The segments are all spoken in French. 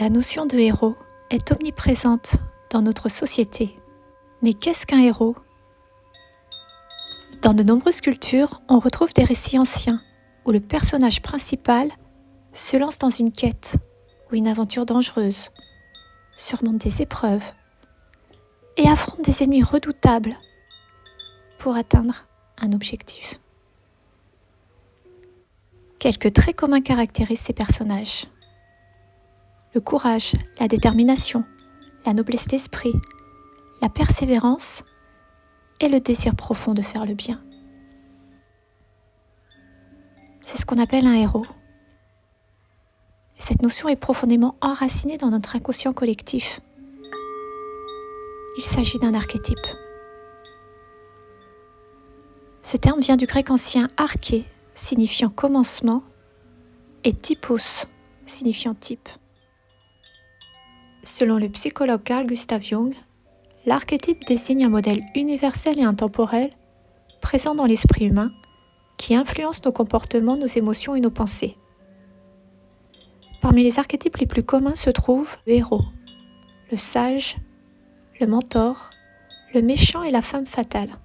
La notion de héros est omniprésente dans notre société. Mais qu'est-ce qu'un héros ? Dans de nombreuses cultures, on retrouve des récits anciens où le personnage principal se lance dans une quête ou une aventure dangereuse, surmonte des épreuves et affronte des ennemis redoutables pour atteindre un objectif. Quelques traits communs caractérisent ces personnages. Le courage, la détermination, la noblesse d'esprit, la persévérance et le désir profond de faire le bien. C'est ce qu'on appelle un héros. Cette notion est profondément enracinée dans notre inconscient collectif. Il s'agit d'un archétype. Ce terme vient du grec ancien arché, signifiant commencement, et typos, signifiant type. Selon le psychologue Carl Gustav Jung, l'archétype désigne un modèle universel et intemporel, présent dans l'esprit humain, qui influence nos comportements, nos émotions et nos pensées. Parmi les archétypes les plus communs se trouvent le héros, le sage, le mentor, le méchant et la femme fatale.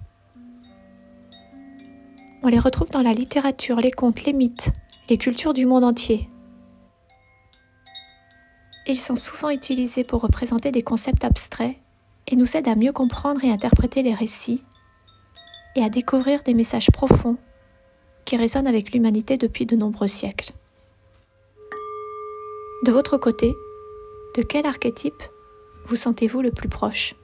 On les retrouve dans la littérature, les contes, les mythes, les cultures du monde entier. Ils sont souvent utilisés pour représenter des concepts abstraits et nous aident à mieux comprendre et interpréter les récits et à découvrir des messages profonds qui résonnent avec l'humanité depuis de nombreux siècles. De votre côté, de quel archétype vous sentez-vous le plus proche ?